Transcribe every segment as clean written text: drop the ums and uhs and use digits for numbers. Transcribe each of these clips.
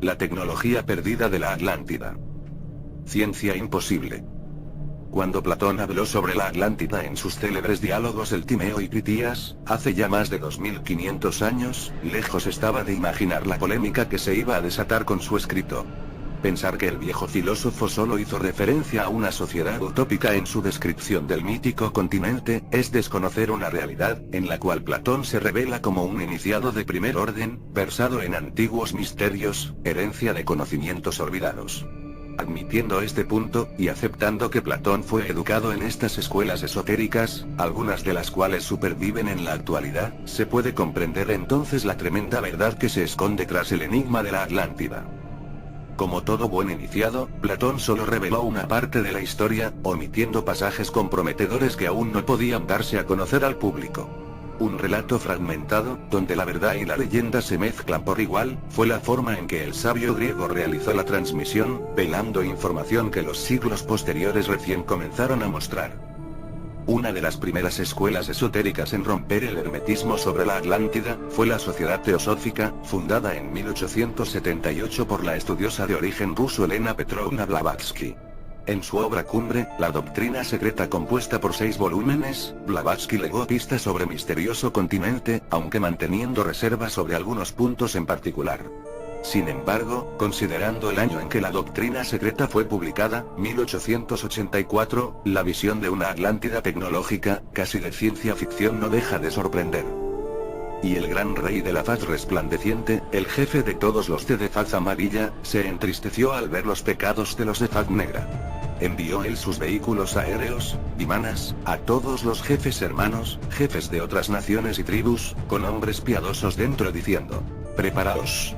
La tecnología perdida de la Atlántida. Ciencia imposible. Cuando Platón habló sobre la Atlántida en sus célebres diálogos El Timeo y Critías, hace ya más de 2500 años, lejos estaba de imaginar la polémica que se iba a desatar con su escrito. Pensar que el viejo filósofo solo hizo referencia a una sociedad utópica en su descripción del mítico continente, es desconocer una realidad, en la cual Platón se revela como un iniciado de primer orden, versado en antiguos misterios, herencia de conocimientos olvidados. Admitiendo este punto, y aceptando que Platón fue educado en estas escuelas esotéricas, algunas de las cuales superviven en la actualidad, se puede comprender entonces la tremenda verdad que se esconde tras el enigma de la Atlántida. Como todo buen iniciado, Platón solo reveló una parte de la historia, omitiendo pasajes comprometedores que aún no podían darse a conocer al público. Un relato fragmentado, donde la verdad y la leyenda se mezclan por igual, fue la forma en que el sabio griego realizó la transmisión, velando información que los siglos posteriores recién comenzaron a mostrar. Una de las primeras escuelas esotéricas en romper el hermetismo sobre la Atlántida, fue la Sociedad Teosófica, fundada en 1878 por la estudiosa de origen ruso Elena Petrovna Blavatsky. En su obra cumbre, La Doctrina Secreta, compuesta por 6 volúmenes, Blavatsky legó pistas sobre misterioso continente, aunque manteniendo reservas sobre algunos puntos en particular. Sin embargo, considerando el año en que La Doctrina Secreta fue publicada, 1884, la visión de una Atlántida tecnológica, casi de ciencia ficción, no deja de sorprender. Y el gran rey de la faz resplandeciente, el jefe de todos los de faz amarilla, se entristeció al ver los pecados de los de faz negra. Envió él sus vehículos aéreos, vimanas, a todos los jefes hermanos, jefes de otras naciones y tribus, con hombres piadosos dentro, diciendo: preparaos.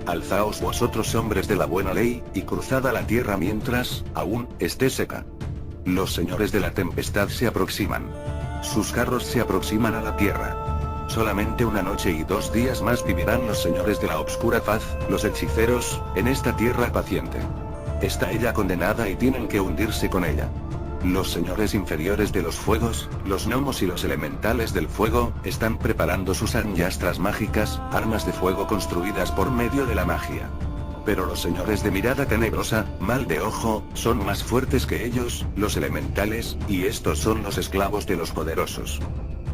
Alzaos vosotros hombres de la buena ley, y cruzad a la tierra mientras, aún, esté seca. Los señores de la tempestad se aproximan. Sus carros se aproximan a la tierra. Solamente una noche y 2 días más vivirán los señores de la obscura faz, los hechiceros, en esta tierra paciente. Está ella condenada y tienen que hundirse con ella. Los señores inferiores de los fuegos, los gnomos y los elementales del fuego, están preparando sus añastras mágicas, armas de fuego construidas por medio de la magia. Pero los señores de mirada tenebrosa, mal de ojo, son más fuertes que ellos, los elementales, y estos son los esclavos de los poderosos.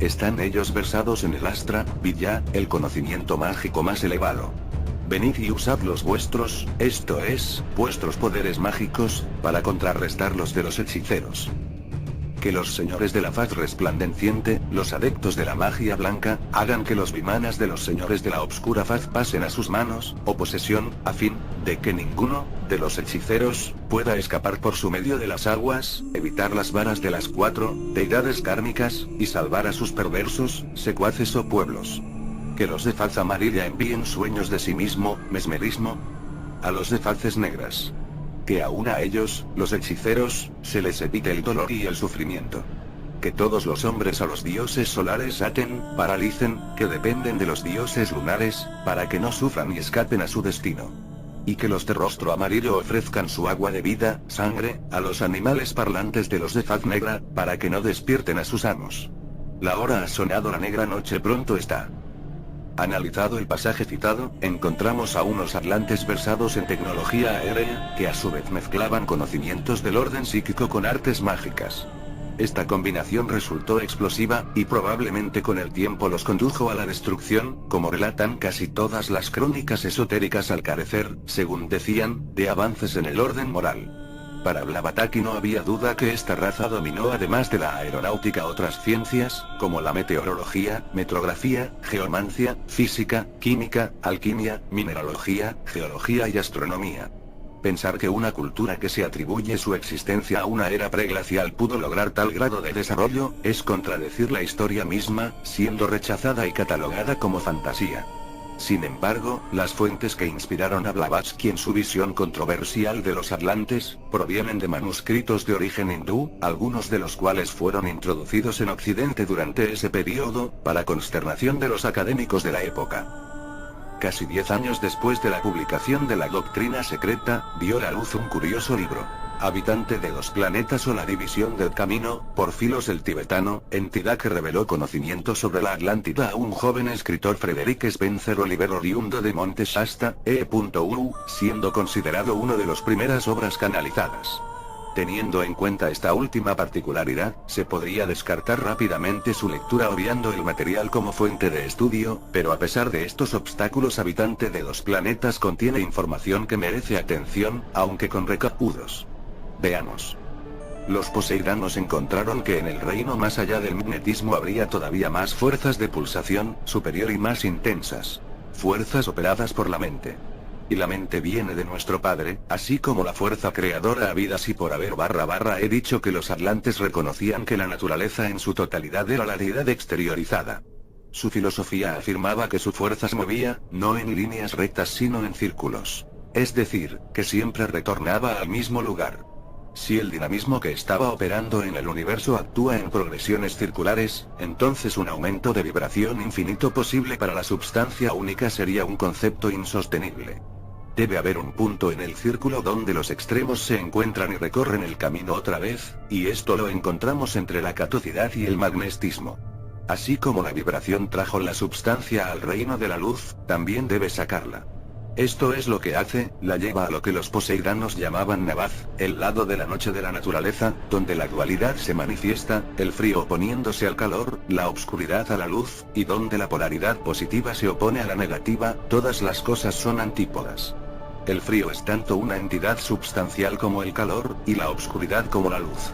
Están ellos versados en el astra, vidya, el conocimiento mágico más elevado. Venid y usad los vuestros, esto es, vuestros poderes mágicos, para contrarrestar los de los hechiceros. Que los señores de la faz resplandeciente, los adeptos de la magia blanca, hagan que los vimanas de los señores de la obscura faz pasen a sus manos, o posesión, a fin de que ninguno de los hechiceros pueda escapar por su medio de las aguas, evitar las varas de las 4 deidades kármicas, y salvar a sus perversos secuaces o pueblos. Que los de faz amarilla envíen sueños de sí mismo, mesmerismo, a los de faces negras. Que aún a ellos, los hechiceros, se les evite el dolor y el sufrimiento. Que todos los hombres a los dioses solares aten, paralicen, que dependen de los dioses lunares, para que no sufran y escapen a su destino. Y que los de rostro amarillo ofrezcan su agua de vida, sangre, a los animales parlantes de los de faz negra, para que no despierten a sus amos. La hora ha sonado, la negra noche pronto está. Analizado el pasaje citado, encontramos a unos atlantes versados en tecnología aérea, que a su vez mezclaban conocimientos del orden psíquico con artes mágicas. Esta combinación resultó explosiva, y probablemente con el tiempo los condujo a la destrucción, como relatan casi todas las crónicas esotéricas, al carecer, según decían, de avances en el orden moral. Para Blavatsky no había duda que esta raza dominó, además de la aeronáutica, otras ciencias, como la meteorología, metrografía, geomancia, física, química, alquimia, mineralogía, geología y astronomía. Pensar que una cultura que se atribuye su existencia a una era preglacial pudo lograr tal grado de desarrollo, es contradecir la historia misma, siendo rechazada y catalogada como fantasía. Sin embargo, las fuentes que inspiraron a Blavatsky en su visión controversial de los atlantes, provienen de manuscritos de origen hindú, algunos de los cuales fueron introducidos en Occidente durante ese periodo, para consternación de los académicos de la época. Casi 10 años después de la publicación de La Doctrina Secreta, vio la luz un curioso libro. Habitante de 2 planetas o la división del camino, por Filos el tibetano, entidad que reveló conocimiento sobre la Atlántida a un joven escritor Frederick Spencer Oliver oriundo de Monte Shasta, siendo considerado uno de las primeras obras canalizadas. Teniendo en cuenta esta última particularidad, se podría descartar rápidamente su lectura obviando el material como fuente de estudio, pero a pesar de estos obstáculos Habitante de 2 planetas contiene información que merece atención, aunque con recaudos. Veamos. Los poseidanos encontraron que en el reino más allá del magnetismo habría todavía más fuerzas de pulsación, superior y más intensas. Fuerzas operadas por la mente. Y la mente viene de nuestro Padre, así como la fuerza creadora habidas y por haber he dicho que los atlantes reconocían que la naturaleza en su totalidad era la deidad exteriorizada. Su filosofía afirmaba que su fuerza se movía, no en líneas rectas sino en círculos. Es decir, que siempre retornaba al mismo lugar. Si el dinamismo que estaba operando en el universo actúa en progresiones circulares, entonces un aumento de vibración infinito posible para la substancia única sería un concepto insostenible. Debe haber un punto en el círculo donde los extremos se encuentran y recorren el camino otra vez, y esto lo encontramos entre la catocidad y el magnetismo. Así como la vibración trajo la substancia al reino de la luz, también debe sacarla. Esto es lo que hace, la lleva a lo que los poseidanos llamaban Nabaz, el lado de la noche de la naturaleza, donde la dualidad se manifiesta, el frío oponiéndose al calor, la obscuridad a la luz, y donde la polaridad positiva se opone a la negativa, todas las cosas son antípodas. El frío es tanto una entidad substancial como el calor, y la obscuridad como la luz.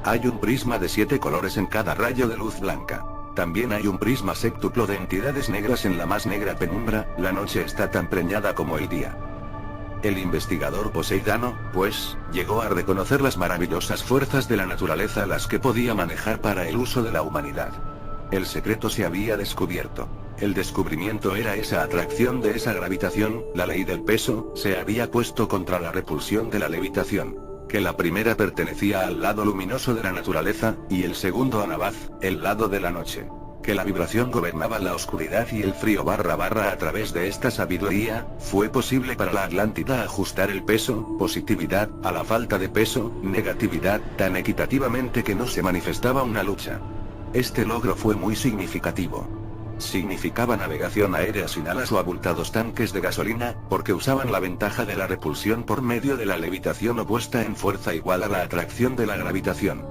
Hay un prisma de 7 colores en cada rayo de luz blanca. También hay un prisma séptuplo de entidades negras en la más negra penumbra, la noche está tan preñada como el día. El investigador poseidano, pues, llegó a reconocer las maravillosas fuerzas de la naturaleza las que podía manejar para el uso de la humanidad. El secreto se había descubierto. El descubrimiento era esa atracción de esa gravitación, la ley del peso, se había puesto contra la repulsión de la levitación. Que la primera pertenecía al lado luminoso de la naturaleza, y el segundo a Nabaz, el lado de la noche. Que la vibración gobernaba la oscuridad y el frío a través de esta sabiduría, fue posible para la Atlántida ajustar el peso, positividad, a la falta de peso, negatividad, tan equitativamente que no se manifestaba una lucha. Este logro fue muy significativo. Significaba navegación aérea sin alas o abultados tanques de gasolina, porque usaban la ventaja de la repulsión por medio de la levitación opuesta en fuerza igual a la atracción de la gravitación.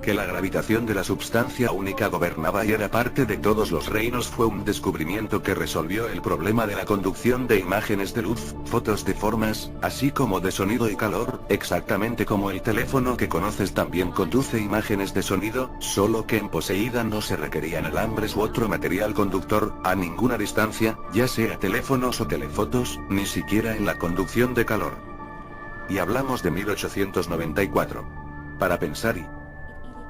Que la gravitación de la substancia única gobernaba y era parte de todos los reinos fue un descubrimiento que resolvió el problema de la conducción de imágenes de luz, fotos de formas, así como de sonido y calor, exactamente como el teléfono que conoces también conduce imágenes de sonido, solo que en poseída no se requerían alambres u otro material conductor, a ninguna distancia, ya sea teléfonos o telefotos, ni siquiera en la conducción de calor. Y hablamos de 1894. Para pensar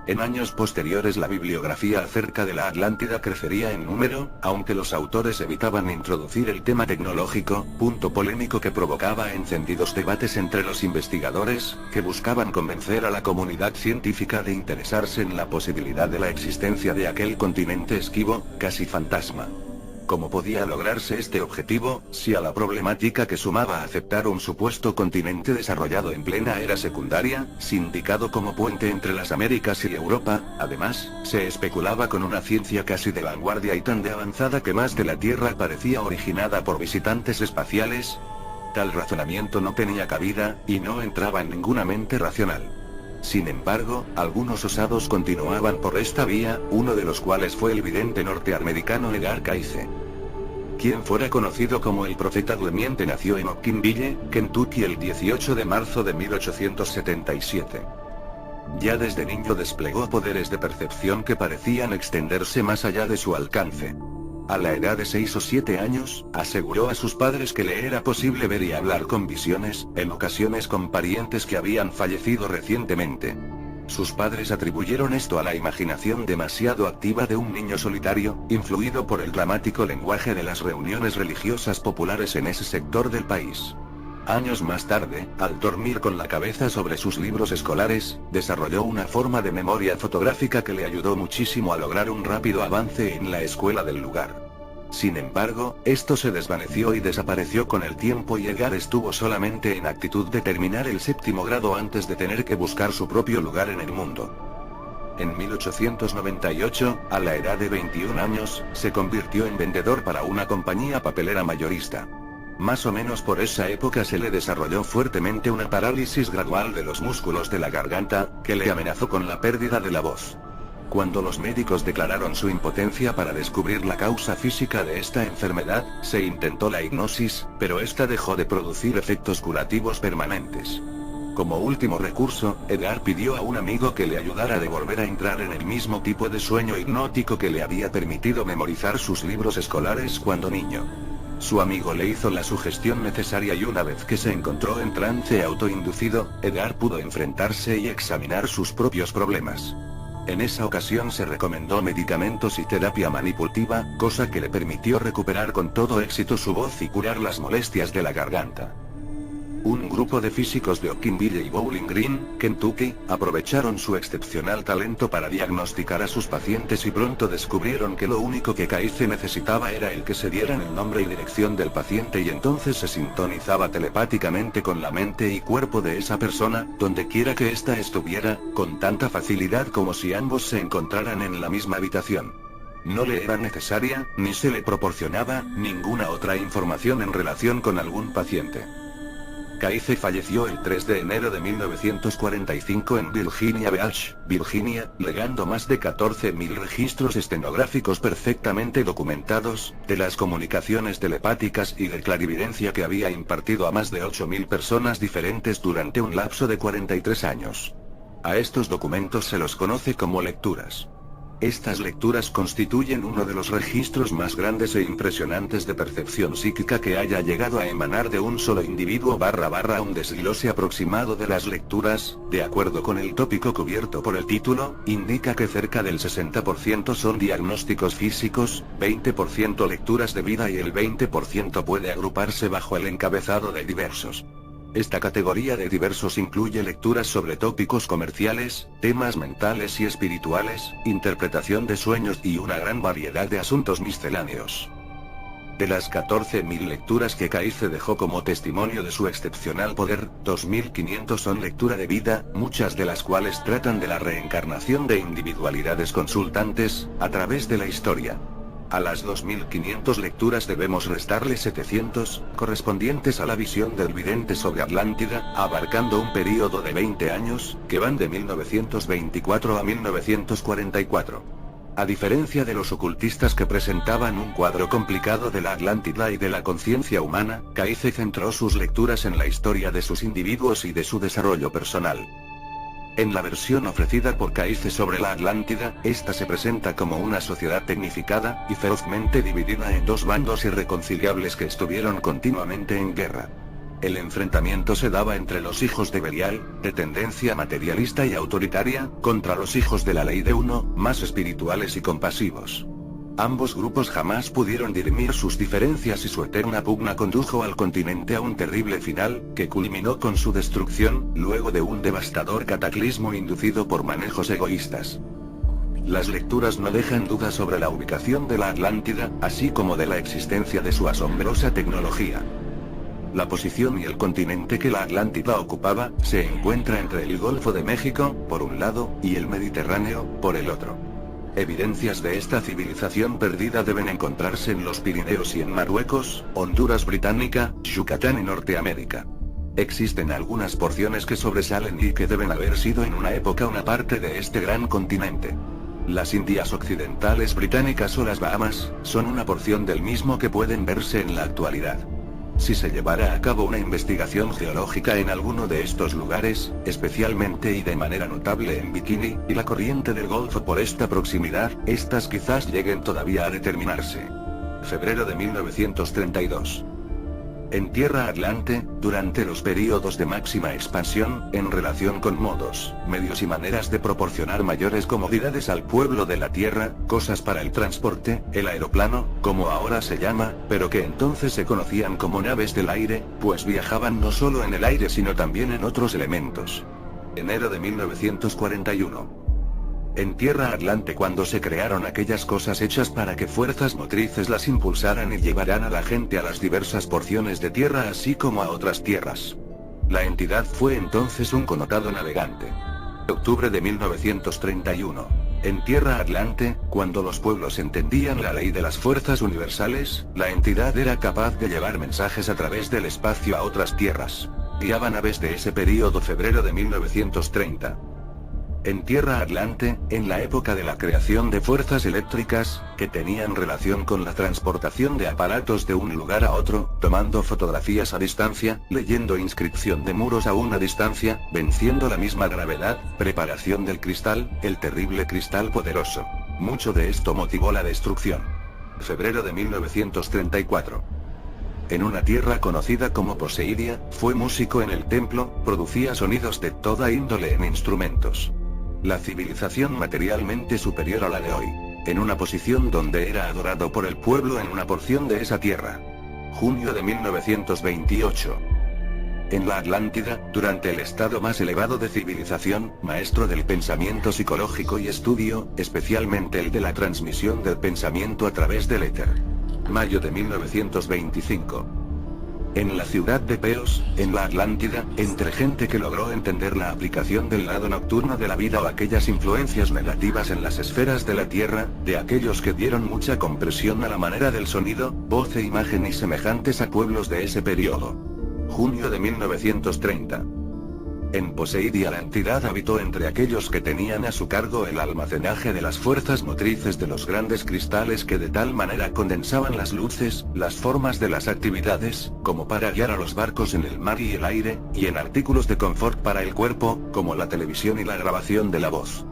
en años posteriores la bibliografía acerca de la Atlántida crecería en número, aunque los autores evitaban introducir el tema tecnológico, punto polémico que provocaba encendidos debates entre los investigadores, que buscaban convencer a la comunidad científica de interesarse en la posibilidad de la existencia de aquel continente esquivo, casi fantasma. ¿Cómo podía lograrse este objetivo, si a la problemática que sumaba aceptar un supuesto continente desarrollado en plena era secundaria, sindicado como puente entre las Américas y Europa, además, se especulaba con una ciencia casi de vanguardia y tan de avanzada que más de la Tierra parecía originada por visitantes espaciales? Tal razonamiento no tenía cabida, y no entraba en ninguna mente racional. Sin embargo, algunos osados continuaban por esta vía, uno de los cuales fue el vidente norteamericano Edgar Cayce. Quien fuera conocido como el profeta durmiente nació en Hopkinsville, Kentucky el 18 de marzo de 1877. Ya desde niño desplegó poderes de percepción que parecían extenderse más allá de su alcance. A la edad de 6 o 7 años, aseguró a sus padres que le era posible ver y hablar con visiones, en ocasiones con parientes que habían fallecido recientemente. Sus padres atribuyeron esto a la imaginación demasiado activa de un niño solitario, influido por el dramático lenguaje de las reuniones religiosas populares en ese sector del país. Años más tarde, al dormir con la cabeza sobre sus libros escolares, desarrolló una forma de memoria fotográfica que le ayudó muchísimo a lograr un rápido avance en la escuela del lugar. Sin embargo, esto se desvaneció y desapareció con el tiempo y Edgar estuvo solamente en actitud de terminar el 7º grado antes de tener que buscar su propio lugar en el mundo. En 1898, a la edad de 21 años, se convirtió en vendedor para una compañía papelera mayorista. Más o menos por esa época se le desarrolló fuertemente una parálisis gradual de los músculos de la garganta, que le amenazó con la pérdida de la voz. Cuando los médicos declararon su impotencia para descubrir la causa física de esta enfermedad, se intentó la hipnosis, pero esta dejó de producir efectos curativos permanentes. Como último recurso, Edgar pidió a un amigo que le ayudara a volver a entrar en el mismo tipo de sueño hipnótico que le había permitido memorizar sus libros escolares cuando niño. Su amigo le hizo la sugestión necesaria y una vez que se encontró en trance autoinducido, Edgar pudo enfrentarse y examinar sus propios problemas. En esa ocasión se recomendó medicamentos y terapia manipulativa, cosa que le permitió recuperar con todo éxito su voz y curar las molestias de la garganta. Un grupo de físicos de Oakville y Bowling Green, Kentucky, aprovecharon su excepcional talento para diagnosticar a sus pacientes y pronto descubrieron que lo único que Caice necesitaba era el que se dieran el nombre y dirección del paciente y entonces se sintonizaba telepáticamente con la mente y cuerpo de esa persona, donde quiera que ésta estuviera, con tanta facilidad como si ambos se encontraran en la misma habitación. No le era necesaria, ni se le proporcionaba, ninguna otra información en relación con algún paciente. Caice falleció el 3 de enero de 1945 en Virginia Beach, Virginia, legando más de 14.000 registros estenográficos perfectamente documentados, de las comunicaciones telepáticas y de clarividencia que había impartido a más de 8.000 personas diferentes durante un lapso de 43 años. A estos documentos se los conoce como lecturas. Estas lecturas constituyen uno de los registros más grandes e impresionantes de percepción psíquica que haya llegado a emanar de un solo individuo / un desglose aproximado de las lecturas, de acuerdo con el tópico cubierto por el título, indica que cerca del 60% son diagnósticos físicos, 20% lecturas de vida y el 20% puede agruparse bajo el encabezado de diversos. Esta categoría de diversos incluye lecturas sobre tópicos comerciales, temas mentales y espirituales, interpretación de sueños y una gran variedad de asuntos misceláneos. De las 14.000 lecturas que Caice dejó como testimonio de su excepcional poder, 2.500 son lectura de vida, muchas de las cuales tratan de la reencarnación de individualidades consultantes, a través de la historia. A las 2.500 lecturas debemos restarle 700, correspondientes a la visión del vidente sobre Atlántida, abarcando un período de 20 años, que van de 1924 a 1944. A diferencia de los ocultistas que presentaban un cuadro complicado de la Atlántida y de la conciencia humana, Caice centró sus lecturas en la historia de sus individuos y de su desarrollo personal. En la versión ofrecida por Caice sobre la Atlántida, esta se presenta como una sociedad tecnificada, y ferozmente dividida en dos bandos irreconciliables que estuvieron continuamente en guerra. El enfrentamiento se daba entre los hijos de Belial, de tendencia materialista y autoritaria, contra los hijos de la ley de Uno, más espirituales y compasivos. Ambos grupos jamás pudieron dirimir sus diferencias y su eterna pugna condujo al continente a un terrible final, que culminó con su destrucción, luego de un devastador cataclismo inducido por manejos egoístas. Las lecturas no dejan duda sobre la ubicación de la Atlántida, así como de la existencia de su asombrosa tecnología. La posición y el continente que la Atlántida ocupaba, se encuentra entre el Golfo de México, por un lado, y el Mediterráneo, por el otro. Evidencias de esta civilización perdida deben encontrarse en los Pirineos y en Marruecos, Honduras Británica, Yucatán y Norteamérica. Existen algunas porciones que sobresalen y que deben haber sido en una época una parte de este gran continente. Las Indias Occidentales Británicas o las Bahamas, son una porción del mismo que pueden verse en la actualidad. Si se llevara a cabo una investigación geológica en alguno de estos lugares, especialmente y de manera notable en Bikini, y la corriente del Golfo por esta proximidad, estas quizás lleguen todavía a determinarse. Febrero de 1932. En Tierra Atlante, durante los períodos de máxima expansión, en relación con modos, medios y maneras de proporcionar mayores comodidades al pueblo de la Tierra, cosas para el transporte, el aeroplano, como ahora se llama, pero que entonces se conocían como naves del aire, pues viajaban no solo en el aire sino también en otros elementos. Enero de 1941. En Tierra Atlante, cuando se crearon aquellas cosas hechas para que fuerzas motrices las impulsaran y llevaran a la gente a las diversas porciones de tierra así como a otras tierras. La entidad fue entonces un connotado navegante. Octubre de 1931. En Tierra Atlante, cuando los pueblos entendían la ley de las fuerzas universales, la entidad era capaz de llevar mensajes a través del espacio a otras tierras. Guiaba naves de ese período, febrero de 1930. En Tierra Atlante, en la época de la creación de fuerzas eléctricas, que tenían relación con la transportación de aparatos de un lugar a otro, tomando fotografías a distancia, leyendo inscripción de muros a una distancia, venciendo la misma gravedad, preparación del cristal, el terrible cristal poderoso. Mucho de esto motivó la destrucción. Febrero de 1934. En una tierra conocida como Poseidia, fue músico en el templo, producía sonidos de toda índole en instrumentos. La civilización materialmente superior a la de hoy. En una posición donde era adorado por el pueblo en una porción de esa tierra. Junio de 1928. En la Atlántida, durante el estado más elevado de civilización, maestro del pensamiento psicológico y estudio, especialmente el de la transmisión del pensamiento a través del éter. Mayo de 1925. En la ciudad de Peos, en la Atlántida, entre gente que logró entender la aplicación del lado nocturno de la vida o aquellas influencias negativas en las esferas de la Tierra, de aquellos que dieron mucha compresión a la manera del sonido, voz e imagen y semejantes a pueblos de ese periodo. Junio de 1930. En Poseidia la entidad habitó entre aquellos que tenían a su cargo el almacenaje de las fuerzas motrices de los grandes cristales que de tal manera condensaban las luces, las formas de las actividades, como para guiar a los barcos en el mar y el aire, y en artículos de confort para el cuerpo, como la televisión y la grabación de la voz.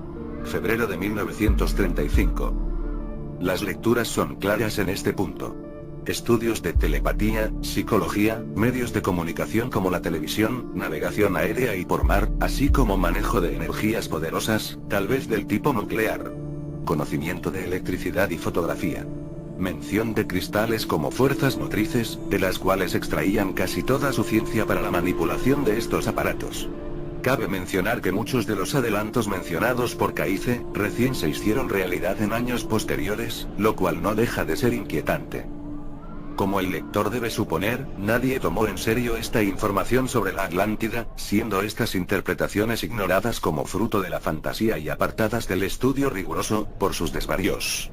Febrero de 1935. Las lecturas son claras en este punto. Estudios de telepatía, psicología, medios de comunicación como la televisión, navegación aérea y por mar, así como manejo de energías poderosas, tal vez del tipo nuclear. Conocimiento de electricidad y fotografía. Mención de cristales como fuerzas motrices, de las cuales extraían casi toda su ciencia para la manipulación de estos aparatos. Cabe mencionar que muchos de los adelantos mencionados por Caice, recién se hicieron realidad en años posteriores, lo cual no deja de ser inquietante. Como el lector debe suponer, nadie tomó en serio esta información sobre la Atlántida, siendo estas interpretaciones ignoradas como fruto de la fantasía y apartadas del estudio riguroso, por sus desvaríos.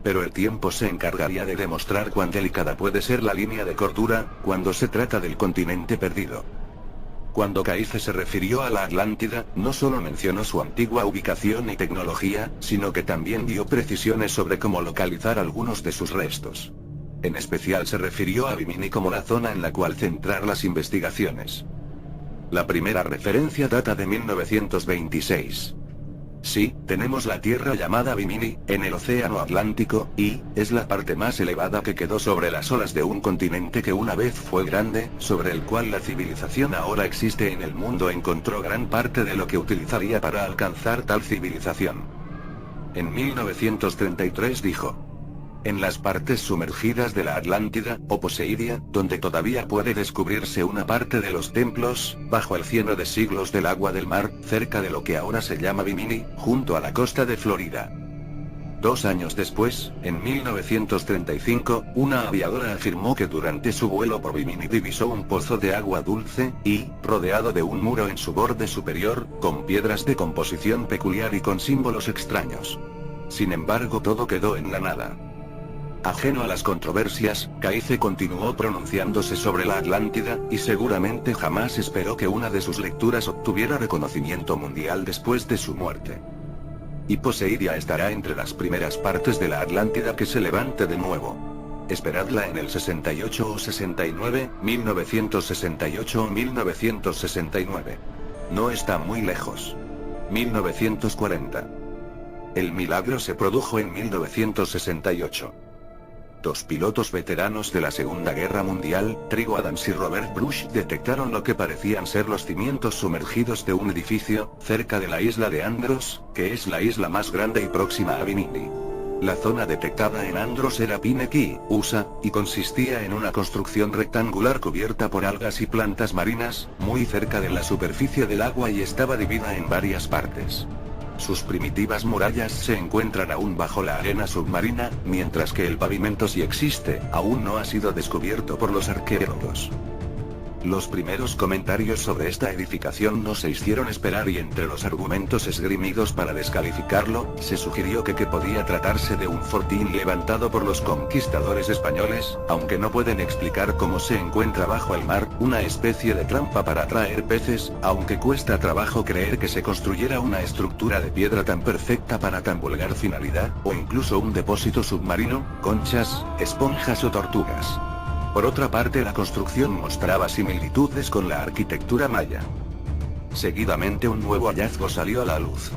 Pero el tiempo se encargaría de demostrar cuán delicada puede ser la línea de cordura, cuando se trata del continente perdido. Cuando Caice se refirió a la Atlántida, no solo mencionó su antigua ubicación y tecnología, sino que también dio precisiones sobre cómo localizar algunos de sus restos. En especial se refirió a Bimini como la zona en la cual centrar las investigaciones. La primera referencia data de 1926. Sí, tenemos la tierra llamada Bimini, en el océano Atlántico, y es la parte más elevada que quedó sobre las olas de un continente que una vez fue grande, sobre el cual la civilización ahora existe en el mundo encontró gran parte de lo que utilizaría para alcanzar tal civilización. En 1933 dijo: en las partes sumergidas de la Atlántida, o Poseidia, donde todavía puede descubrirse una parte de los templos, bajo el cieno de siglos del agua del mar, cerca de lo que ahora se llama Bimini, junto a la costa de Florida. 2 años después, en 1935, una aviadora afirmó que durante su vuelo por Bimini divisó un pozo de agua dulce, y, rodeado de un muro en su borde superior, con piedras de composición peculiar y con símbolos extraños. Sin embargo, todo quedó en la nada. Ajeno a las controversias, Caice continuó pronunciándose sobre la Atlántida, y seguramente jamás esperó que una de sus lecturas obtuviera reconocimiento mundial después de su muerte. Y Poseidia estará entre las primeras partes de la Atlántida que se levante de nuevo. Esperadla en el 68 o 69, 1968 o 1969. No está muy lejos. 1940. El milagro se produjo en 1968. 2 pilotos veteranos de la Segunda Guerra Mundial, Trigo Adams y Robert Brush, detectaron lo que parecían ser los cimientos sumergidos de un edificio, cerca de la isla de Andros, que es la isla más grande y próxima a Bimini. La zona detectada en Andros era Pine Key, USA, y consistía en una construcción rectangular cubierta por algas y plantas marinas, muy cerca de la superficie del agua y estaba dividida en varias partes. Sus primitivas murallas se encuentran aún bajo la arena submarina, mientras que el pavimento, si existe, aún no ha sido descubierto por los arqueólogos. Los primeros comentarios sobre esta edificación no se hicieron esperar y entre los argumentos esgrimidos para descalificarlo, se sugirió que podía tratarse de un fortín levantado por los conquistadores españoles, aunque no pueden explicar cómo se encuentra bajo el mar, una especie de trampa para atraer peces, aunque cuesta trabajo creer que se construyera una estructura de piedra tan perfecta para tan vulgar finalidad, o incluso un depósito submarino, conchas, esponjas o tortugas. Por otra parte, la construcción mostraba similitudes con la arquitectura maya. Seguidamente un nuevo hallazgo salió a la luz.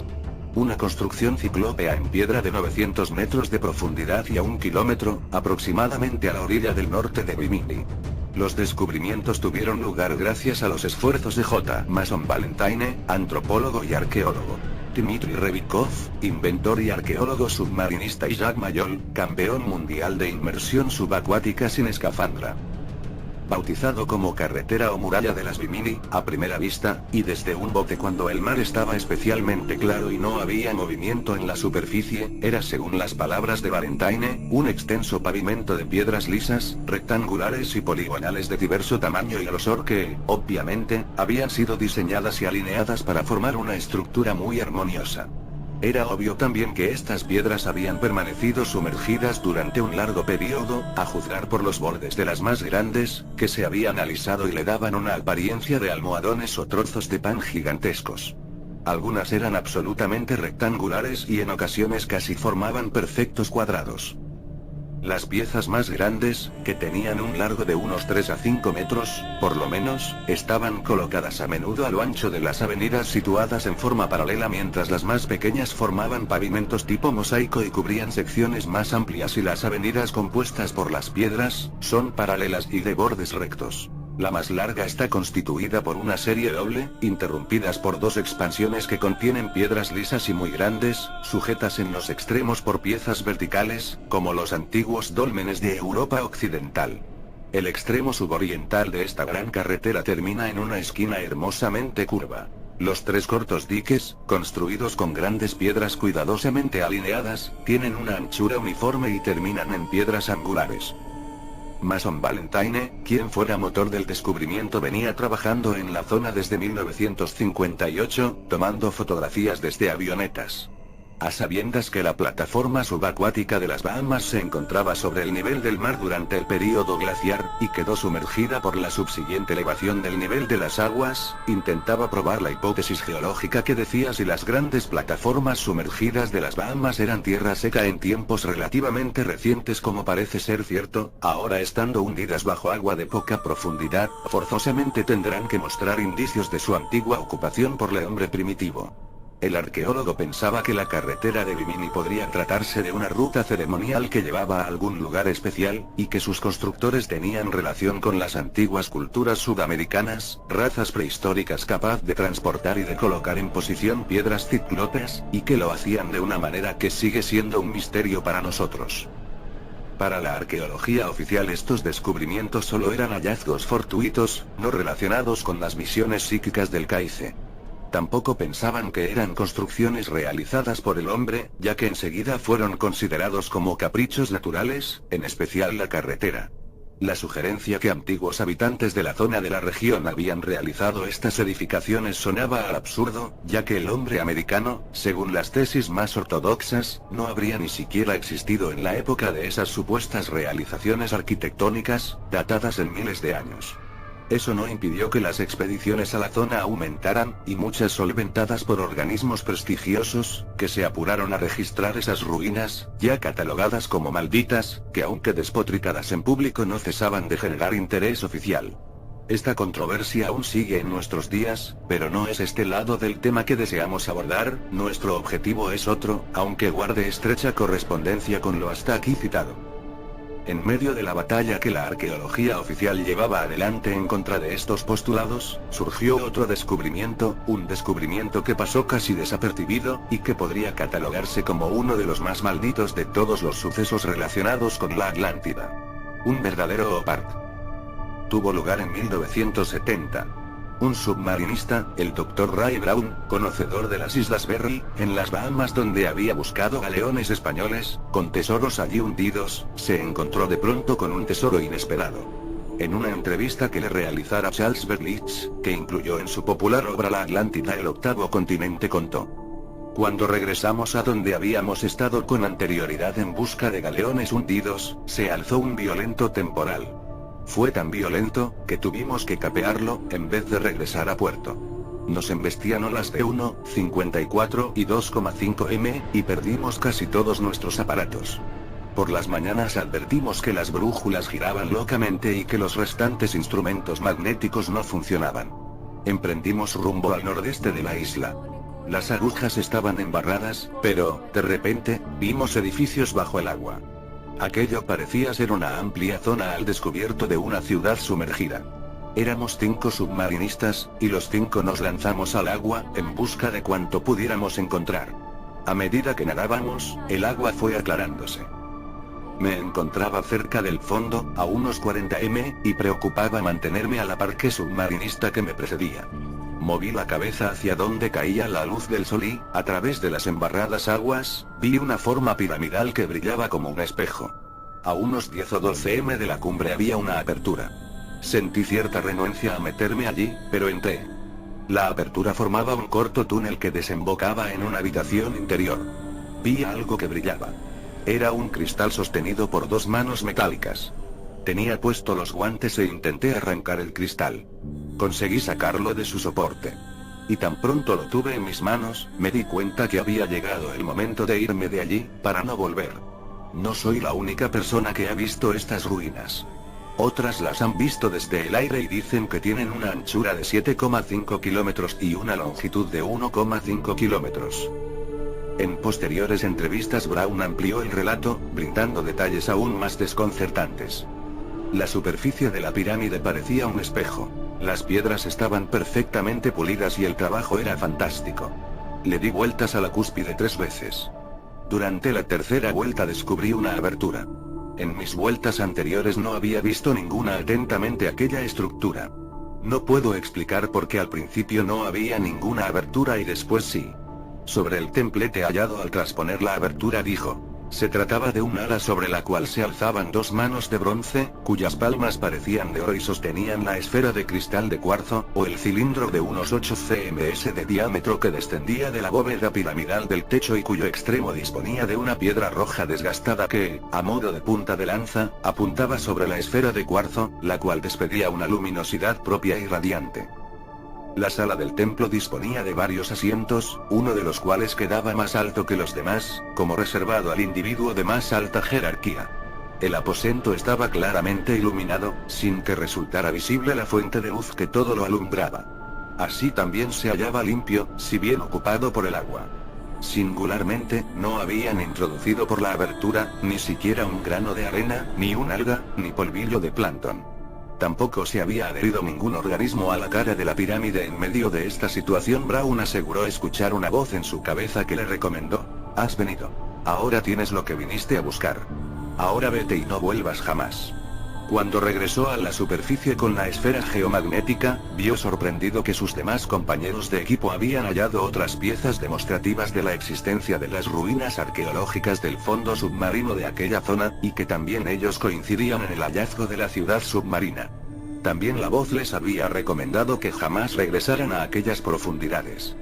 Una construcción ciclópea en piedra de 900 metros de profundidad y a 1 kilómetro, aproximadamente a la orilla del norte de Bimini. Los descubrimientos tuvieron lugar gracias a los esfuerzos de J. Mason Valentine, antropólogo y arqueólogo. Dmitry Rybakov, inventor y arqueólogo submarinista, y Jacques Mayol, campeón mundial de inmersión subacuática sin escafandra. Bautizado como carretera o muralla de las Bimini, a primera vista, y desde un bote cuando el mar estaba especialmente claro y no había movimiento en la superficie, era, según las palabras de Valentine, un extenso pavimento de piedras lisas, rectangulares y poligonales de diverso tamaño y grosor que, obviamente, habían sido diseñadas y alineadas para formar una estructura muy armoniosa. Era obvio también que estas piedras habían permanecido sumergidas durante un largo periodo, a juzgar por los bordes de las más grandes, que se habían alisado y le daban una apariencia de almohadones o trozos de pan gigantescos. Algunas eran absolutamente rectangulares y en ocasiones casi formaban perfectos cuadrados. Las piezas más grandes, que tenían un largo de unos 3 a 5 metros, por lo menos, estaban colocadas a menudo a lo ancho de las avenidas situadas en forma paralela, mientras las más pequeñas formaban pavimentos tipo mosaico y cubrían secciones más amplias, y las avenidas compuestas por las piedras, son paralelas y de bordes rectos. La más larga está constituida por una serie doble, interrumpidas por 2 expansiones que contienen piedras lisas y muy grandes, sujetas en los extremos por piezas verticales, como los antiguos dólmenes de Europa Occidental. El extremo suboriental de esta gran carretera termina en una esquina hermosamente curva. Los 3 cortos diques, construidos con grandes piedras cuidadosamente alineadas, tienen una anchura uniforme y terminan en piedras angulares. Mason Valentine, quien fuera motor del descubrimiento, venía trabajando en la zona desde 1958, tomando fotografías desde avionetas. A sabiendas que la plataforma subacuática de las Bahamas se encontraba sobre el nivel del mar durante el período glaciar, y quedó sumergida por la subsiguiente elevación del nivel de las aguas, intentaba probar la hipótesis geológica que decía si las grandes plataformas sumergidas de las Bahamas eran tierra seca en tiempos relativamente recientes, como parece ser cierto, ahora estando hundidas bajo agua de poca profundidad, forzosamente tendrán que mostrar indicios de su antigua ocupación por el hombre primitivo. El arqueólogo pensaba que la carretera de Bimini podría tratarse de una ruta ceremonial que llevaba a algún lugar especial, y que sus constructores tenían relación con las antiguas culturas sudamericanas, razas prehistóricas capaz de transportar y de colocar en posición piedras ciclópeas, y que lo hacían de una manera que sigue siendo un misterio para nosotros. Para la arqueología oficial, estos descubrimientos solo eran hallazgos fortuitos, no relacionados con las misiones psíquicas del Caice. Tampoco pensaban que eran construcciones realizadas por el hombre, ya que enseguida fueron considerados como caprichos naturales, en especial la carretera. La sugerencia que antiguos habitantes de la zona de la región habían realizado estas edificaciones sonaba al absurdo, ya que el hombre americano, según las tesis más ortodoxas, no habría ni siquiera existido en la época de esas supuestas realizaciones arquitectónicas, datadas en miles de años. Eso no impidió que las expediciones a la zona aumentaran, y muchas solventadas por organismos prestigiosos, que se apuraron a registrar esas ruinas, ya catalogadas como malditas, que aunque despotricadas en público no cesaban de generar interés oficial. Esta controversia aún sigue en nuestros días, pero no es este lado del tema que deseamos abordar, nuestro objetivo es otro, aunque guarde estrecha correspondencia con lo hasta aquí citado. En medio de la batalla que la arqueología oficial llevaba adelante en contra de estos postulados, surgió otro descubrimiento, un descubrimiento que pasó casi desapercibido, y que podría catalogarse como uno de los más malditos de todos los sucesos relacionados con la Atlántida. Un verdadero OPART. Tuvo lugar en 1970. Un submarinista, el Dr. Ray Brown, conocedor de las Islas Berry, en las Bahamas donde había buscado galeones españoles, con tesoros allí hundidos, se encontró de pronto con un tesoro inesperado. En una entrevista que le realizara Charles Berlitz, que incluyó en su popular obra La Atlántida el octavo continente, contó: cuando regresamos a donde habíamos estado con anterioridad en busca de galeones hundidos, se alzó un violento temporal. Fue tan violento, que tuvimos que capearlo, en vez de regresar a puerto. Nos embestían olas de 1,54 y 2,5 m, y perdimos casi todos nuestros aparatos. Por las mañanas advertimos que las brújulas giraban locamente y que los restantes instrumentos magnéticos no funcionaban. Emprendimos rumbo al nordeste de la isla. Las agujas estaban embarradas, pero, de repente, vimos edificios bajo el agua. Aquello parecía ser una amplia zona al descubierto de una ciudad sumergida. Éramos 5 submarinistas, y los 5 nos lanzamos al agua, en busca de cuanto pudiéramos encontrar. A medida que nadábamos, el agua fue aclarándose. Me encontraba cerca del fondo, a unos 40 m, y preocupaba mantenerme a la par que submarinista que me precedía. Moví la cabeza hacia donde caía la luz del sol y, a través de las embarradas aguas, vi una forma piramidal que brillaba como un espejo. A unos 10 o 12 m de la cumbre había una apertura. Sentí cierta renuencia a meterme allí, pero entré. La apertura formaba un corto túnel que desembocaba en una habitación interior. Vi algo que brillaba. Era un cristal sostenido por 2 manos metálicas. Tenía puesto los guantes e intenté arrancar el cristal. Conseguí sacarlo de su soporte. Y tan pronto lo tuve en mis manos, me di cuenta que había llegado el momento de irme de allí, para no volver. No soy la única persona que ha visto estas ruinas. Otras las han visto desde el aire y dicen que tienen una anchura de 7,5 kilómetros y una longitud de 1,5 kilómetros. En posteriores entrevistas Brown amplió el relato, brindando detalles aún más desconcertantes. La superficie de la pirámide parecía un espejo. Las piedras estaban perfectamente pulidas y el trabajo era fantástico. Le di vueltas a la cúspide 3 veces. Durante la tercera vuelta descubrí una abertura. En mis vueltas anteriores no había visto ninguna atentamente aquella estructura. No puedo explicar por qué al principio no había ninguna abertura y después sí. Sobre el templete hallado al trasponer la abertura dijo: se trataba de un ala sobre la cual se alzaban 2 manos de bronce, cuyas palmas parecían de oro y sostenían la esfera de cristal de cuarzo, o el cilindro de unos 8 cms de diámetro que descendía de la bóveda piramidal del techo y cuyo extremo disponía de una piedra roja desgastada que, a modo de punta de lanza, apuntaba sobre la esfera de cuarzo, la cual despedía una luminosidad propia y radiante. La sala del templo disponía de varios asientos, uno de los cuales quedaba más alto que los demás, como reservado al individuo de más alta jerarquía. El aposento estaba claramente iluminado, sin que resultara visible la fuente de luz que todo lo alumbraba. Así también se hallaba limpio, si bien ocupado por el agua. Singularmente, no habían introducido por la abertura, ni siquiera un grano de arena, ni un alga, ni polvillo de plancton. Tampoco se había adherido ningún organismo a la cara de la pirámide. En medio de esta situación Brown aseguró escuchar una voz en su cabeza que le recomendó: has venido. Ahora tienes lo que viniste a buscar. Ahora vete y no vuelvas jamás. Cuando regresó a la superficie con la esfera geomagnética, vio sorprendido que sus demás compañeros de equipo habían hallado otras piezas demostrativas de la existencia de las ruinas arqueológicas del fondo submarino de aquella zona, y que también ellos coincidían en el hallazgo de la ciudad submarina. También la voz les había recomendado que jamás regresaran a aquellas profundidades.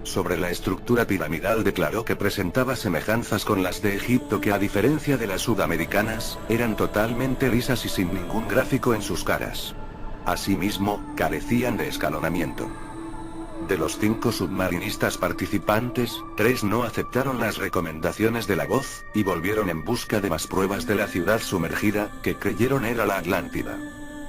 Sobre la estructura piramidal declaró que presentaba semejanzas con las de Egipto que, a diferencia de las sudamericanas, eran totalmente lisas y sin ningún gráfico en sus caras. Asimismo, carecían de escalonamiento. De los 5 submarinistas participantes, 3 no aceptaron las recomendaciones de la voz, y volvieron en busca de más pruebas de la ciudad sumergida, que creyeron era la Atlántida.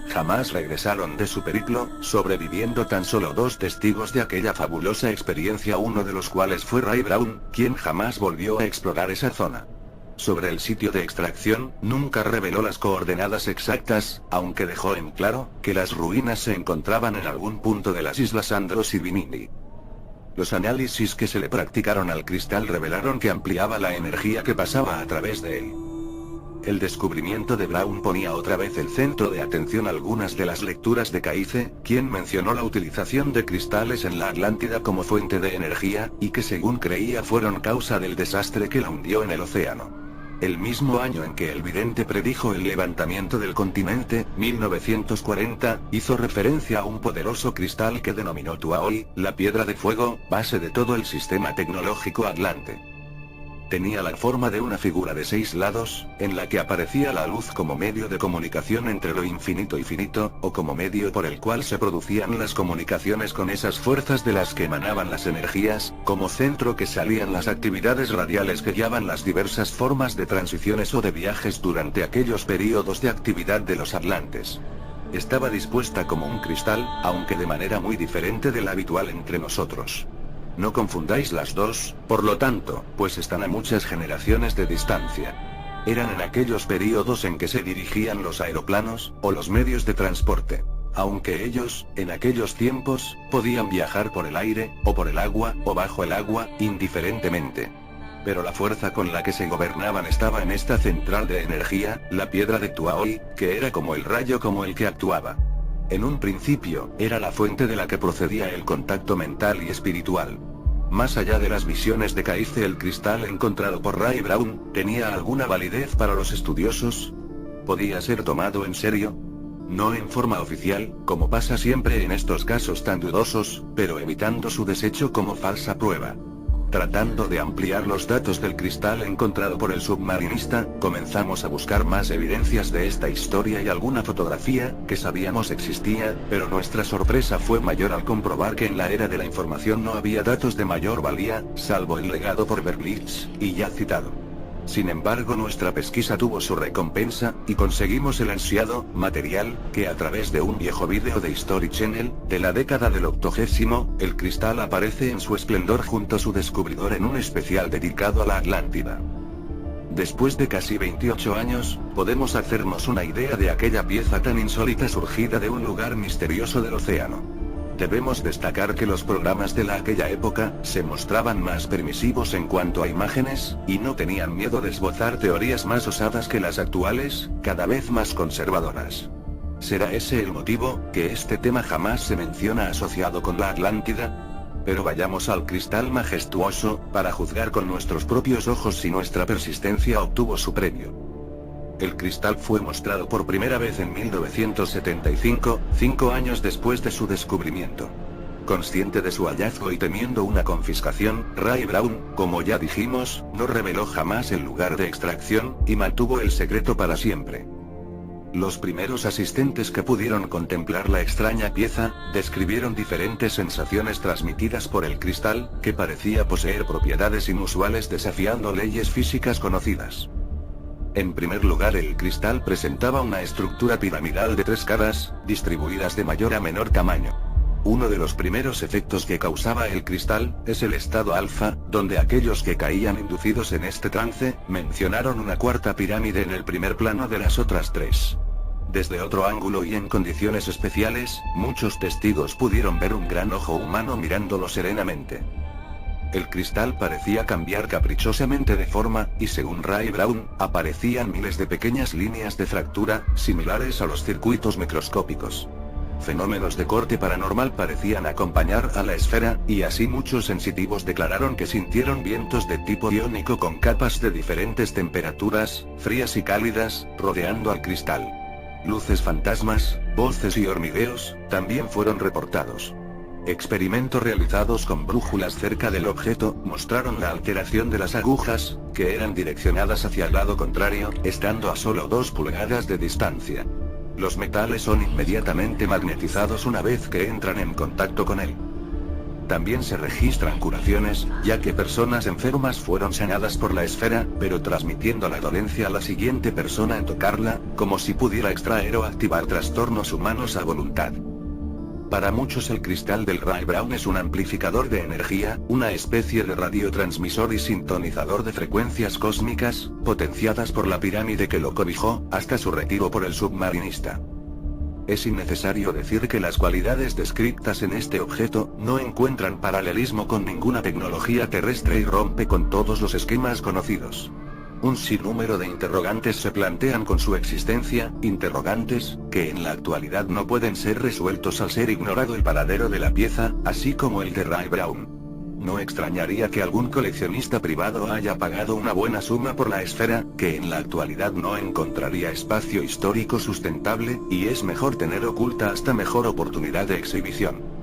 Jamás regresaron de su periplo, sobreviviendo tan solo 2 testigos de aquella fabulosa experiencia, uno de los cuales fue Ray Brown, quien jamás volvió a explorar esa zona. Sobre el sitio de extracción, nunca reveló las coordenadas exactas, aunque dejó en claro que las ruinas se encontraban en algún punto de las islas Andros y Bimini. Los análisis que se le practicaron al cristal revelaron que ampliaba la energía que pasaba a través de él. El descubrimiento de Brown ponía otra vez el centro de atención algunas de las lecturas de Caice, quien mencionó la utilización de cristales en la Atlántida como fuente de energía, y que según creía fueron causa del desastre que la hundió en el océano. El mismo año en que el vidente predijo el levantamiento del continente, 1940, hizo referencia a un poderoso cristal que denominó Tuaoi, la piedra de fuego, base de todo el sistema tecnológico atlante. Tenía la forma de una figura de 6 lados, en la que aparecía la luz como medio de comunicación entre lo infinito y finito, o como medio por el cual se producían las comunicaciones con esas fuerzas de las que emanaban las energías, como centro que salían las actividades radiales que guiaban las diversas formas de transiciones o de viajes durante aquellos períodos de actividad de los atlantes. Estaba dispuesta como un cristal, aunque de manera muy diferente de la habitual entre nosotros. No confundáis las dos, por lo tanto, pues están a muchas generaciones de distancia. Eran en aquellos períodos en que se dirigían los aeroplanos, o los medios de transporte. Aunque ellos, en aquellos tiempos, podían viajar por el aire, o por el agua, o bajo el agua, indiferentemente. Pero la fuerza con la que se gobernaban estaba en esta central de energía, la piedra de Tuaoi, que era como el rayo como el que actuaba. En un principio, era la fuente de la que procedía el contacto mental y espiritual. Más allá de las visiones de Caice, el cristal encontrado por Ray Brown, ¿tenía alguna validez para los estudiosos? ¿Podía ser tomado en serio? No en forma oficial, como pasa siempre en estos casos tan dudosos, pero evitando su desecho como falsa prueba. Tratando de ampliar los datos del cristal encontrado por el submarinista, comenzamos a buscar más evidencias de esta historia y alguna fotografía, que sabíamos existía, pero nuestra sorpresa fue mayor al comprobar que en la era de la información no había datos de mayor valía, salvo el legado por Berlitz, y ya citado. Sin embargo, nuestra pesquisa tuvo su recompensa, y conseguimos el ansiado material, que a través de un viejo vídeo de History Channel, de la década del 80, el cristal aparece en su esplendor junto a su descubridor en un especial dedicado a la Atlántida. Después de casi 28 años, podemos hacernos una idea de aquella pieza tan insólita surgida de un lugar misterioso del océano. Debemos destacar que los programas de aquella época, se mostraban más permisivos en cuanto a imágenes, y no tenían miedo de esbozar teorías más osadas que las actuales, cada vez más conservadoras. ¿Será ese el motivo, que este tema jamás se menciona asociado con la Atlántida? Pero vayamos al cristal majestuoso, para juzgar con nuestros propios ojos si nuestra persistencia obtuvo su premio. El cristal fue mostrado por primera vez en 1975, 5 años después de su descubrimiento. Consciente de su hallazgo y temiendo una confiscación, Ray Brown, como ya dijimos, no reveló jamás el lugar de extracción, y mantuvo el secreto para siempre. Los primeros asistentes que pudieron contemplar la extraña pieza, describieron diferentes sensaciones transmitidas por el cristal, que parecía poseer propiedades inusuales desafiando leyes físicas conocidas. En primer lugar, el cristal presentaba una estructura piramidal de 3 caras, distribuidas de mayor a menor tamaño. Uno de los primeros efectos que causaba el cristal, es el estado alfa, donde aquellos que caían inducidos en este trance, mencionaron una cuarta pirámide en el primer plano de las otras 3. Desde otro ángulo y en condiciones especiales, muchos testigos pudieron ver un gran ojo humano mirándolo serenamente. El cristal parecía cambiar caprichosamente de forma, y según Ray Brown, aparecían miles de pequeñas líneas de fractura, similares a los circuitos microscópicos. Fenómenos de corte paranormal parecían acompañar a la esfera, y así muchos sensitivos declararon que sintieron vientos de tipo iónico con capas de diferentes temperaturas, frías y cálidas, rodeando al cristal. Luces fantasmas, voces y hormigueos, también fueron reportados. Experimentos realizados con brújulas cerca del objeto, mostraron la alteración de las agujas, que eran direccionadas hacia el lado contrario, estando a solo 2 pulgadas de distancia. Los metales son inmediatamente magnetizados una vez que entran en contacto con él. También se registran curaciones, ya que personas enfermas fueron sanadas por la esfera, pero transmitiendo la dolencia a la siguiente persona en tocarla, como si pudiera extraer o activar trastornos humanos a voluntad. Para muchos el cristal del Ray Brown es un amplificador de energía, una especie de radiotransmisor y sintonizador de frecuencias cósmicas, potenciadas por la pirámide que lo cobijó, hasta su retiro por el submarinista. Es innecesario decir que las cualidades descritas en este objeto, no encuentran paralelismo con ninguna tecnología terrestre y rompe con todos los esquemas conocidos. Un sinnúmero de interrogantes se plantean con su existencia, interrogantes, que en la actualidad no pueden ser resueltos al ser ignorado el paradero de la pieza, así como el de Ray Brown. No extrañaría que algún coleccionista privado haya pagado una buena suma por la esfera, que en la actualidad no encontraría espacio histórico sustentable, y es mejor tener oculta hasta mejor oportunidad de exhibición.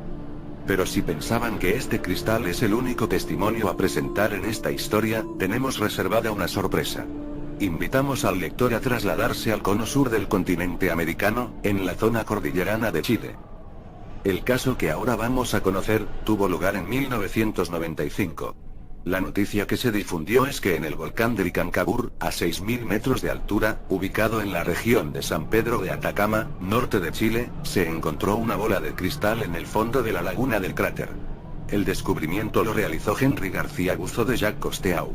Pero si pensaban que este cristal es el único testimonio a presentar en esta historia, tenemos reservada una sorpresa. Invitamos al lector a trasladarse al cono sur del continente americano, en la zona cordillerana de Chile. El caso que ahora vamos a conocer, tuvo lugar en 1995. La noticia que se difundió es que en el volcán de Licancabur, a 6.000 metros de altura, ubicado en la región de San Pedro de Atacama, norte de Chile, se encontró una bola de cristal en el fondo de la laguna del cráter. El descubrimiento lo realizó Henry García Buzo de Jacques Cousteau.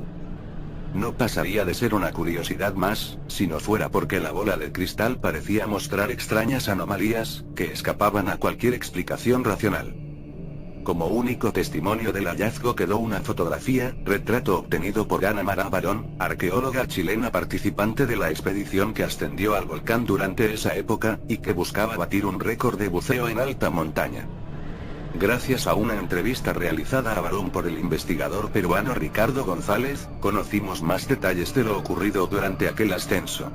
No pasaría de ser una curiosidad más, si no fuera porque la bola de cristal parecía mostrar extrañas anomalías, que escapaban a cualquier explicación racional. Como único testimonio del hallazgo quedó una fotografía, retrato obtenido por Ana Mara Barón, arqueóloga chilena participante de la expedición que ascendió al volcán durante esa época, y que buscaba batir un récord de buceo en alta montaña. Gracias a una entrevista realizada a Barón por el investigador peruano Ricardo González, conocimos más detalles de lo ocurrido durante aquel ascenso.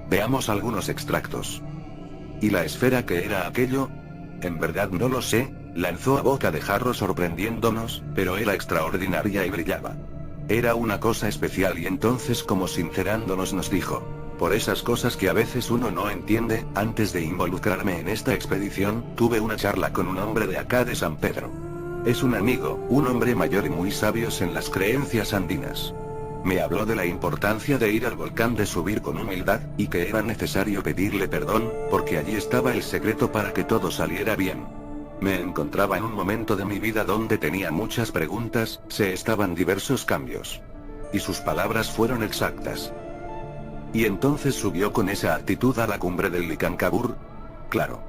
Veamos algunos extractos. ¿Y la esfera qué era aquello? En verdad no lo sé, lanzó a boca de jarro sorprendiéndonos, pero era extraordinaria y brillaba. Era una cosa especial y entonces como sincerándonos nos dijo: por esas cosas que a veces uno no entiende, antes de involucrarme en esta expedición, tuve una charla con un hombre de acá de San Pedro. Es un amigo, un hombre mayor y muy sabio en las creencias andinas. Me habló de la importancia de ir al volcán, de subir con humildad, y que era necesario pedirle perdón, porque allí estaba el secreto para que todo saliera bien. Me encontraba en un momento de mi vida donde tenía muchas preguntas, se estaban diversos cambios. Y sus palabras fueron exactas. ¿Y entonces subió con esa actitud a la cumbre del Licancabur? Claro.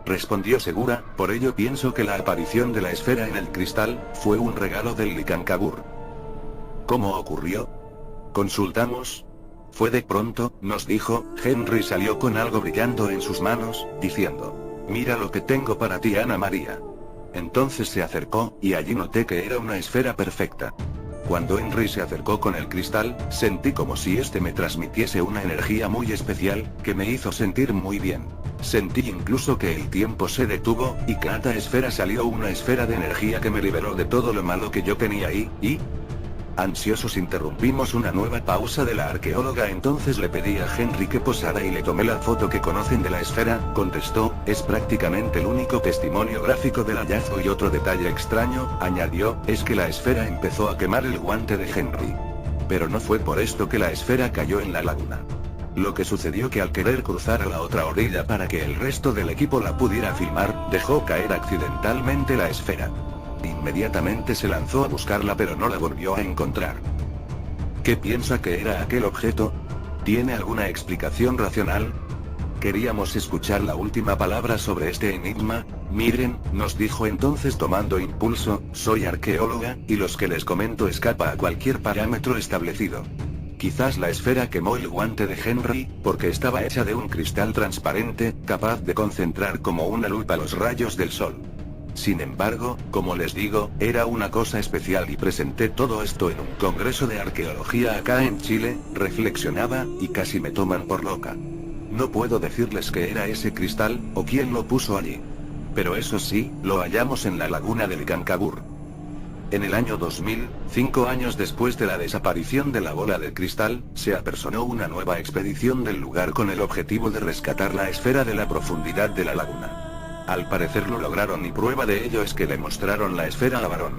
Respondió segura, por ello pienso que la aparición de la esfera en el cristal, fue un regalo del Licancabur. ¿Cómo ocurrió? Consultamos. Fue de pronto, nos dijo, Henry salió con algo brillando en sus manos, diciendo: mira lo que tengo para ti, Ana María. Entonces se acercó, y allí noté que era una esfera perfecta. Cuando Henry se acercó con el cristal, sentí como si este me transmitiese una energía muy especial, que me hizo sentir muy bien. Sentí incluso que el tiempo se detuvo, y que de esta esfera salió una esfera de energía que me liberó de todo lo malo que yo tenía ahí, y... Ansiosos interrumpimos una nueva pausa de la arqueóloga. Entonces le pedí a Henry que posara y le tomé la foto que conocen de la esfera, contestó, es prácticamente el único testimonio gráfico del hallazgo. Y otro detalle extraño, añadió, es que la esfera empezó a quemar el guante de Henry. Pero no fue por esto que la esfera cayó en la laguna. Lo que sucedió que al querer cruzar a la otra orilla para que el resto del equipo la pudiera filmar, dejó caer accidentalmente la esfera. Inmediatamente se lanzó a buscarla pero no la volvió a encontrar. ¿Qué piensa que era aquel objeto? ¿Tiene alguna explicación racional? Queríamos escuchar la última palabra sobre este enigma. Miren, nos dijo entonces tomando impulso, soy arqueóloga, y los que les comento escapa a cualquier parámetro establecido. Quizás la esfera quemó el guante de Henry, porque estaba hecha de un cristal transparente, capaz de concentrar como una lupa los rayos del sol. Sin embargo, como les digo, era una cosa especial y presenté todo esto en un congreso de arqueología acá en Chile, reflexionaba, y casi me toman por loca. No puedo decirles qué era ese cristal, o quién lo puso allí. Pero eso sí, lo hallamos en la laguna del Licancabur. En el año 2000, 5 años después de la desaparición de la bola de cristal, se apersonó una nueva expedición del lugar con el objetivo de rescatar la esfera de la profundidad de la laguna. Al parecer lo lograron y prueba de ello es que le mostraron la esfera a Barón.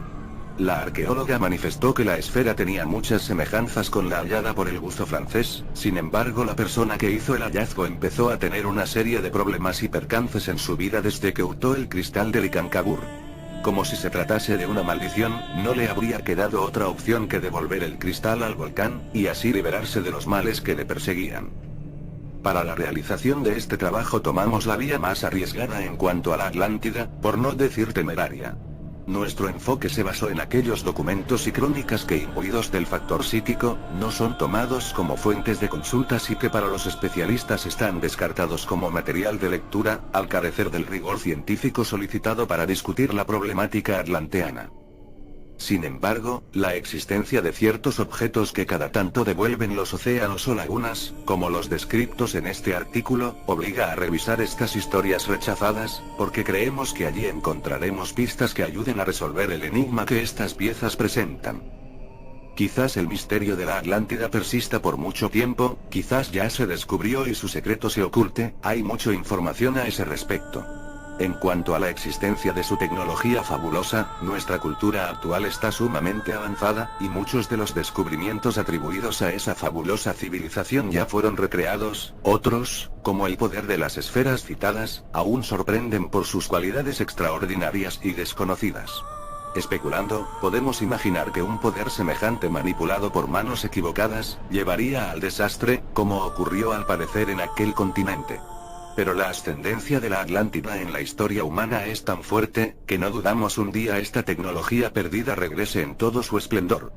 La arqueóloga manifestó que la esfera tenía muchas semejanzas con la hallada por el buzo francés, sin embargo la persona que hizo el hallazgo empezó a tener una serie de problemas y percances en su vida desde que hurtó el cristal de Licancabur. Como si se tratase de una maldición, no le habría quedado otra opción que devolver el cristal al volcán, y así liberarse de los males que le perseguían. Para la realización de este trabajo tomamos la vía más arriesgada en cuanto a la Atlántida, por no decir temeraria. Nuestro enfoque se basó en aquellos documentos y crónicas que, imbuidos del factor psíquico, no son tomados como fuentes de consultas y que para los especialistas están descartados como material de lectura, al carecer del rigor científico solicitado para discutir la problemática atlanteana. Sin embargo, la existencia de ciertos objetos que cada tanto devuelven los océanos o lagunas, como los descritos en este artículo, obliga a revisar estas historias rechazadas, porque creemos que allí encontraremos pistas que ayuden a resolver el enigma que estas piezas presentan. Quizás el misterio de la Atlántida persista por mucho tiempo, quizás ya se descubrió y su secreto se oculte, hay mucha información a ese respecto. En cuanto a la existencia de su tecnología fabulosa, nuestra cultura actual está sumamente avanzada, y muchos de los descubrimientos atribuidos a esa fabulosa civilización ya fueron recreados, otros, como el poder de las esferas citadas, aún sorprenden por sus cualidades extraordinarias y desconocidas. Especulando, podemos imaginar que un poder semejante manipulado por manos equivocadas, llevaría al desastre, como ocurrió al parecer en aquel continente. Pero la ascendencia de la Atlántida en la historia humana es tan fuerte, que no dudamos un día esta tecnología perdida regrese en todo su esplendor.